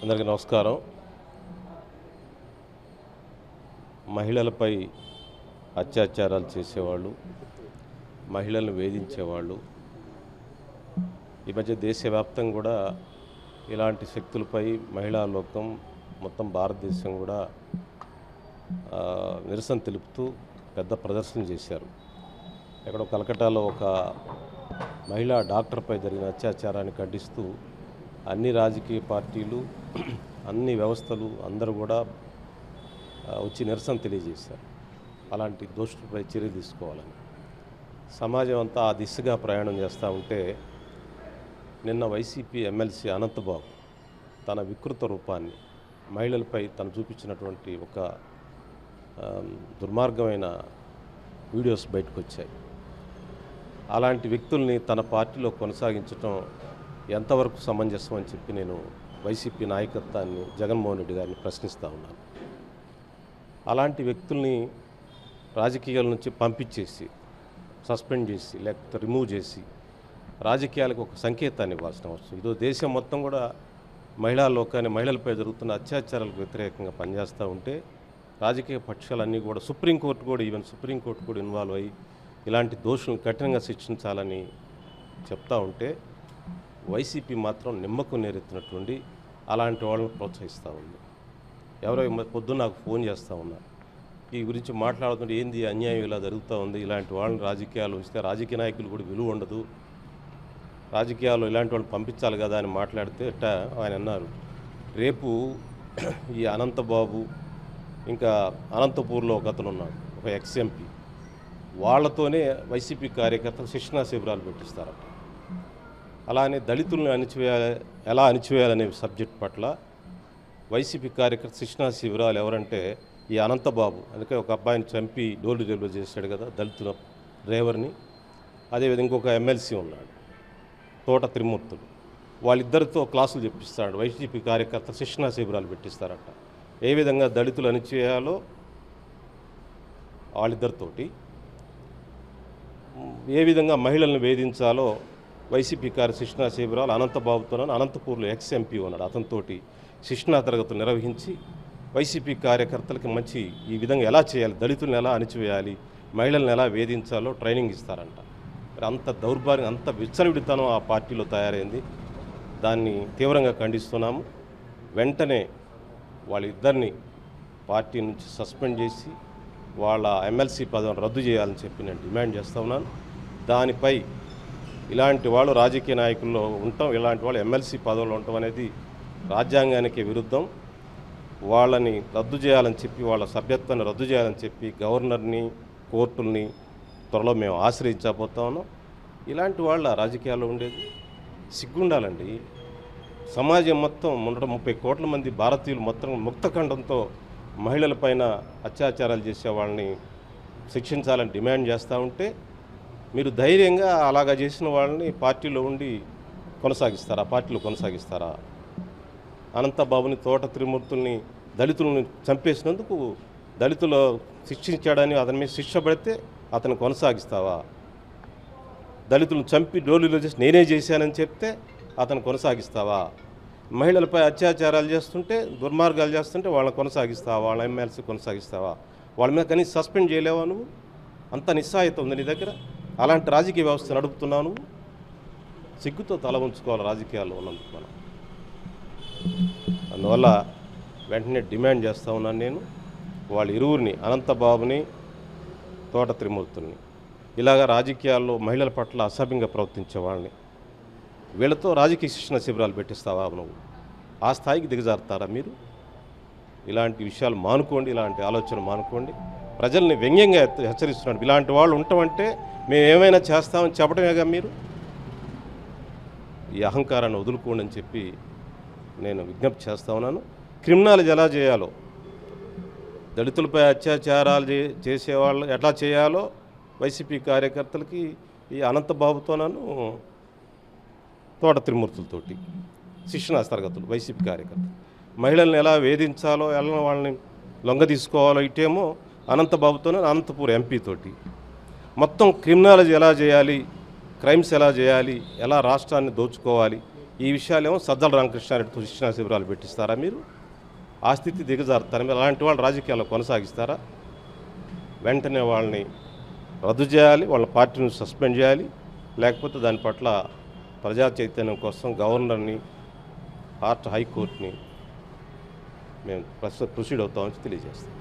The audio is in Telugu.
అందరికీ నమస్కారం. మహిళలపై అత్యాచారాలు చేసేవాళ్ళు, మహిళలను వేధించేవాళ్ళు ఈ మధ్య దేశవ్యాప్తంగా కూడా ఇలాంటి శక్తులపై మహిళా లోకం మొత్తం భారతదేశం కూడా నిరసన తెలుపుతూ పెద్ద ప్రదర్శన చేశారు. ఎక్కడో కలకట్టాలో ఒక మహిళా డాక్టర్పై జరిగిన అత్యాచారాన్ని ఖండిస్తూ అన్ని రాజకీయ పార్టీలు, అన్ని వ్యవస్థలు అందరూ కూడా వచ్చి నిరసన తెలియజేశారు. అలాంటి దోషులపై చర్య తీసుకోవాలని సమాజం అంతా ఆ దిశగా ప్రయాణం చేస్తూ ఉంటే నిన్న వైసీపీ ఎమ్మెల్సీ అనంతబాబు తన వికృత రూపాన్ని మహిళలపై తను చూపించినటువంటి ఒక దుర్మార్గమైన వీడియోస్ బయటకు వచ్చాయి. అలాంటి వ్యక్తుల్ని తన పార్టీలో కొనసాగించడం ఎంతవరకు సమంజసం అని చెప్పి నేను వైసీపీ నాయకత్వాన్ని, జగన్మోహన్ రెడ్డి గారిని ప్రశ్నిస్తూ ఉన్నాను. అలాంటి వ్యక్తుల్ని రాజకీయాల నుంచి పంపించేసి, సస్పెండ్ చేసి, లేకపోతే రిమూవ్ చేసి రాజకీయాలకు ఒక సంకేతాన్ని ఇవ్వాల్సిన అవసరం. ఇదో దేశం మొత్తం కూడా మహిళా లోకాన్ని, మహిళలపై జరుగుతున్న అత్యాచారాలకు వ్యతిరేకంగా పనిచేస్తూ ఉంటే రాజకీయ పక్షాలన్నీ కూడా సుప్రీంకోర్టు కూడా ఇన్వాల్వ్ అయ్యి ఇలాంటి దోషులను కఠినంగా శిక్షించాలని చెప్తా ఉంటే వైసీపీ మాత్రం నిమ్మకు నేరెత్తినటువంటి అలాంటి వాళ్ళని ప్రోత్సహిస్తూ ఉంది. ఎవరో పొద్దున్న నాకు ఫోన్ చేస్తూ ఉన్నారు, ఈ గురించి మాట్లాడుతుంటే ఏంది అన్యాయం ఇలా జరుగుతూ ఉంది, ఇలాంటి వాళ్ళని రాజకీయాలు ఉంచితే రాజకీయ నాయకులు కూడా విలువ ఉండదు, రాజకీయాల్లో ఇలాంటి వాళ్ళని పంపించాలి కదా అని మాట్లాడితే ఆయన అన్నారు, రేపు ఈ అనంతబాబు ఇంకా అనంతపూర్లో ఒక అతను ఉన్నాడు, ఒక ఎక్స్ఎంపీ, వాళ్ళతోనే వైసీపీ కార్యకర్తలు శిక్షణా శిబిరాలు పెట్టిస్తారట. అలానే దళితులను ఎలా అణిచివేయాలనే సబ్జెక్ట్ పట్ల వైసీపీ కార్యకర్త శిక్షణా శిబిరాలు ఎవరంటే ఈ అనంతబాబు, అందుకే ఒక అబ్బాయిని చంపి డోర్ డెలివరీ చేశాడు కదా దళితుల డ్రైవర్ని, అదేవిధంగా ఇంకొక ఎమ్మెల్సీ ఉన్నాడు తోట త్రిమూర్తులు, వాళ్ళిద్దరితో క్లాసులు చెప్పిస్తాడు. వైసీపీ కార్యకర్త శిక్షణా శిబిరాలు పెట్టిస్తారట. ఏ విధంగా దళితులు అణిచివేయాలో వాళ్ళిద్దరితోటి, ఏ విధంగా మహిళలను వేధించాలో వైసీపీ శిక్షణా శిబిరాలు అనంతబాబుతోనూ అనంతపూర్లో ఎక్స్ఎంపీ ఉన్నాడు, అతనితోటి శిక్షణా తరగతులు నిర్వహించి వైసీపీ కార్యకర్తలకి మంచి ఈ విధంగా ఎలా చేయాలి, దళితులను ఎలా అణిచివేయాలి, మహిళలను ఎలా వేధించాలో ట్రైనింగ్ ఇస్తారంట. అంత దౌర్భాగ్యం, అంత విచ్చలవిడితనం ఆ పార్టీలో తయారైంది. దాన్ని తీవ్రంగా ఖండిస్తున్నాము. వెంటనే వాళ్ళిద్దరిని పార్టీ నుంచి సస్పెండ్ చేసి వాళ్ళ ఎమ్మెల్సీ పదవిని రద్దు చేయాలని చెప్పి నేను డిమాండ్ చేస్తూ ఉన్నాను. దానిపై ఇలాంటి వాళ్ళు రాజకీయ నాయకుల్లో ఉండటం, ఇలాంటి వాళ్ళు ఎమ్మెల్సీ పదవులు ఉండటం అనేది రాజ్యాంగానికి విరుద్ధం. వాళ్ళని రద్దు చేయాలని చెప్పి, వాళ్ళ సభ్యత్వాన్ని రద్దు చేయాలని చెప్పి గవర్నర్ని, కోర్టుల్ని త్వరలో మేము ఆశ్రయించబోతా ఉన్నాం. ఇలాంటి వాళ్ళ రాజకీయాల్లో ఉండేది సిగ్గుండాలండి. సమాజం మొత్తం 130 కోట్ల మంది భారతీయులు మొత్తం ముక్తఖండంతో మహిళలపైన అత్యాచారాలు చేసే వాళ్ళని శిక్షించాలని డిమాండ్ చేస్తూ ఉంటే మీరు ధైర్యంగా అలాగా చేసిన వాళ్ళని పార్టీలో ఉండి పార్టీలో కొనసాగిస్తారా? అనంతబాబుని, తోట త్రిమూర్తుల్ని, దళితులను చంపేసినందుకు దళితులు శిక్షించాడని అతని మీద శిక్ష పడితే అతను కొనసాగిస్తావా? దళితులను చంపి డోలీలో చేసి నేనే చేశానని చెప్తే అతను కొనసాగిస్తావా? మహిళలపై అత్యాచారాలు చేస్తుంటే, దుర్మార్గాలు చేస్తుంటే వాళ్ళని కొనసాగిస్తావా? వాళ్ళ ఎమ్మెల్సీ కొనసాగిస్తావా? వాళ్ళ మీద కనీసం సస్పెండ్ చేయలేవా? నువ్వు అంత నిస్సాయిత ఉంది నీ దగ్గర. అలాంటి రాజకీయ వ్యవస్థ నడుపుతున్నావు నువ్వు. సిగ్గుతో తల ఉంచుకోవాలి రాజకీయాల్లో ఉన్నందుకు మనం. అందువల్ల వెంటనే డిమాండ్ చేస్తూ ఉన్నాను నేను, వాళ్ళ ఇరువురిని, అనంతబాబుని, తోట త్రిమూర్తుల్ని, ఇలాగ రాజకీయాల్లో మహిళల పట్ల అసభ్యంగా ప్రవర్తించే వాళ్ళని వీళ్ళతో రాజకీయ శిక్షణ శిబిరాలు పెట్టిస్తావా నువ్వు? ఆ స్థాయికి దిగజారుతారా మీరు? ఇలాంటి విషయాలు మానుకోండి, ఇలాంటి ఆలోచన మానుకోండి. ప్రజల్ని వ్యంగ్యంగా హెచ్చరిస్తున్నాడు. ఇలాంటి వాళ్ళు ఉండటమంటే మేము ఏమైనా చేస్తామని చెప్పడమేగా మీరు. ఈ అహంకారాన్ని వదులుకోండి అని చెప్పి నేను విజ్ఞప్తి చేస్తా ఉన్నాను. క్రిమినాలజీ ఎలా చేయాలో, దళితులపై అత్యాచారాలు చేసేవాళ్ళు ఎట్లా చేయాలో వైసీపీ కార్యకర్తలకి ఈ అనంతబాబుతోనూ తోట త్రిమూర్తులతోటి శిక్షణా తరగతులు వైసీపీ కార్యకర్తలు, మహిళల్ని ఎలా వేధించాలో, ఎలా వాళ్ళని లొంగ తీసుకోవాలో ఇటేమో అనంతబాబుతోనే, అనంతపూర్ ఎంపీతోటి మొత్తం క్రిమినాలజీ ఎలా చేయాలి, క్రైమ్స్ ఎలా చేయాలి, ఎలా రాష్ట్రాన్ని దోచుకోవాలి, ఈ విషయాలేమో సజ్జల రామకృష్ణారెడ్డితో శిక్షణా శిబిరాలు పెట్టిస్తారా మీరు? ఆ స్థితి దిగజారుతారా మీరు? అలాంటి వాళ్ళు రాజకీయాల్లో కొనసాగిస్తారా? వెంటనే వాళ్ళని రద్దు చేయాలి, వాళ్ళ పార్టీని సస్పెండ్ చేయాలి. లేకపోతే దాని పట్ల ప్రజా చైతన్యం కోసం గవర్నర్ని, హైకోర్టుని మేము ప్రొసీడ్ అవుతామని తెలియజేస్తాం.